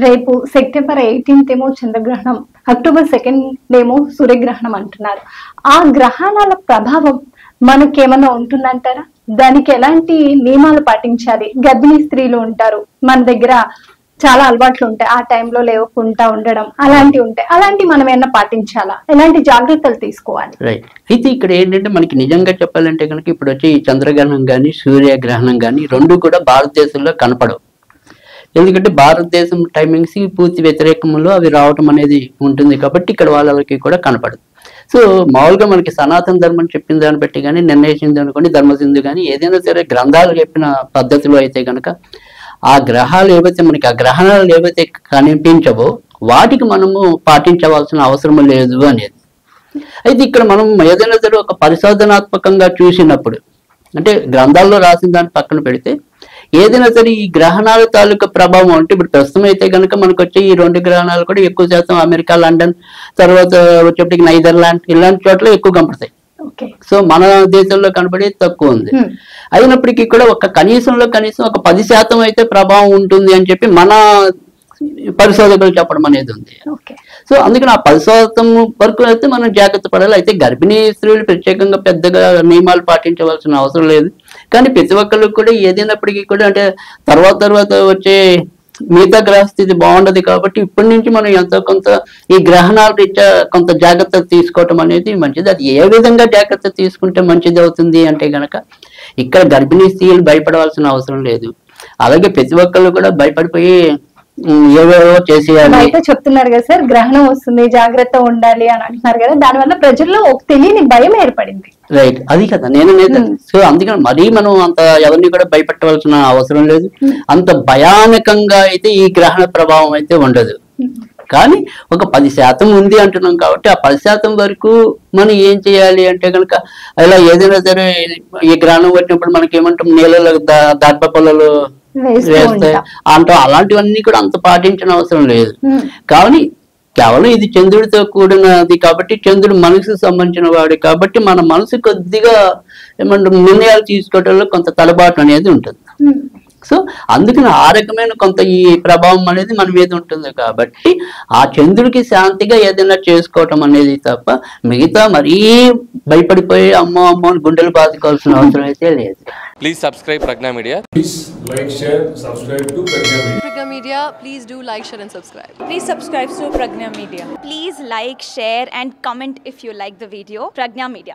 రేపు సెప్టెంబర్ 18 ఏమో చంద్రగ్రహణం, అక్టోబర్ 2 ఏమో సూర్యగ్రహణం అంటున్నారు. ఆ గ్రహణాల ప్రభావం మనకేమన్నా ఉంటుందంటారా? దానికి ఎలాంటి నియమాలు పాటించాలి? గర్భిణీ స్త్రీలు ఉంటారు, మన దగ్గర చాలా అలవాట్లు ఉంటాయి, ఆ టైంలో లేవకుండా ఉండడం అలాంటివి ఉంటాయి. అలాంటివి మనం ఏమన్నా పాటించాలా? ఎలాంటి జాగ్రత్తలు తీసుకోవాలి? రైట్. అయితే ఇక్కడ ఏంటంటే మనకి నిజంగా చెప్పాలంటే కనుక ఇప్పుడు వచ్చి ఈ చంద్రగ్రహణం కానీ సూర్యగ్రహణం కానీ రెండు కూడా భారతదేశంలో కనపడవు. ఎందుకంటే భారతదేశం టైమింగ్స్ పూర్తి వ్యతిరేకంలో అవి రావటం అనేది ఉంటుంది కాబట్టి ఇక్కడ వాళ్ళకి కూడా కనపడదు. సో మామూలుగా మనకి సనాతన ధర్మం చెప్పిన దాన్ని బట్టి కానీ నిర్ణయించింది అనుకోండి, ధర్మసింధు కానీ ఏదైనా సరే గ్రంథాలు చెప్పిన పద్ధతిలో అయితే కనుక ఆ గ్రహాలు ఏవైతే మనకి ఆ గ్రహణాలు ఏవైతే కనిపించవో వాటికి మనము పాటించవలసిన అవసరం లేదు అనేది. అయితే ఇక్కడ మనం ఏదైనా సరే ఒక పరిశోధనాత్మకంగా చూసినప్పుడు అంటే గ్రంథాల్లో రాసిన దాన్ని పక్కన పెడితే ఏదైనా సరే ఈ గ్రహణాల తాలూకా ప్రభావం అంటే ఇప్పుడు ప్రస్తుతం అయితే కనుక మనకు వచ్చే ఈ 2 గ్రహణాలు కూడా ఎక్కువ శాతం అమెరికా, లండన్, తర్వాత వచ్చేప్పటికి నైదర్లాండ్ ఇలాంటి చోట్ల ఎక్కువ కనపడతాయి. సో మన దేశంలో కనబడేది తక్కువ ఉంది. అయినప్పటికీ కూడా కనీసం ఒక 10% అయితే ప్రభావం ఉంటుంది అని చెప్పి మన పరిశోధకులు చెప్పడం అనేది ఉంది. సో అందుకని ఆ 10% వరకు అయితే మనం జాగ్రత్త పడాలి. అయితే గర్భిణీ స్త్రీలు ప్రత్యేకంగా పెద్దగా నియమాలు పాటించవలసిన అవసరం లేదు. కానీ ప్రతి ఒక్కరికి కూడా ఏదైనప్పటికీ కూడా అంటే తర్వాత వచ్చే మిగతా గ్రహస్థితి బాగుండదు కాబట్టి ఇప్పటి నుంచి మనం ఎంతో కొంత ఈ గ్రహణాల రీత్యా కొంత జాగ్రత్త తీసుకోవటం అనేది మంచిది. అది ఏ విధంగా జాగ్రత్త తీసుకుంటే మంచిది అవుతుంది అంటే గనక ఇక్కడ గర్భిణీ స్త్రీలు భయపడవలసిన అవసరం లేదు. అలాగే ప్రతి ఒక్కళ్ళు కూడా భయపడిపోయి ఏవేవో చేసేయాలి అయితే చెప్తున్నారు కదా సార్, గ్రహణం వస్తుంది జాగ్రత్త ఉండాలి అని అంటున్నారు కదా, దానివల్ల ప్రజల్లో ఒక తెలియని భయం ఏర్పడింది. రైట్, అది కదా నేను సో అందుకని మరీ మనం అంత ఎవరిని కూడా భయపెట్టవలసిన అవసరం లేదు. అంత భయానకంగా అయితే ఈ గ్రహణ ప్రభావం అయితే ఉండదు. కానీ ఒక 10% ఉంది అంటున్నాం కాబట్టి ఆ 10% వరకు మనం ఏం చేయాలి అంటే కనుక అలా ఏదైనా సరే ఈ గ్రహణం వచ్చినప్పుడు మనకి ఏమంటాం నీళ్ళలో దర్భ పొలలు వేస్తాయి అంటాం, అలాంటివన్నీ కూడా అంత పాటించిన అవసరం లేదు. కానీ కేవలం ఇది చంద్రుడితో కూడినది కాబట్టి చంద్రుడు మనసుకు సంబంధించిన వాడు కాబట్టి మన మనసు కొద్దిగా ఏమంటాం నిర్ణయాలు తీసుకోవడంలో కొంత తలబాటు అనేది ఉంటుంది. సో అందుకని ఆ రకమైన కొంత ఈ ప్రభావం అనేది మన మీద ఉంటుంది కాబట్టి ఆ చంద్రుడికి శాంతిగా ఏదైనా చేసుకోవటం అనేది తప్ప మిగతా మరీ భయపడిపోయి అమ్మో గుండెలు బాదుకోవాల్సిన అవసరం అయితే లేదు. Please subscribe Pragna Media. Please like, share, subscribe to Pragna Media. Pragna Media, please do like, share and subscribe. Please subscribe to Pragna Media. Please like, share and comment if you like the video. Pragna Media.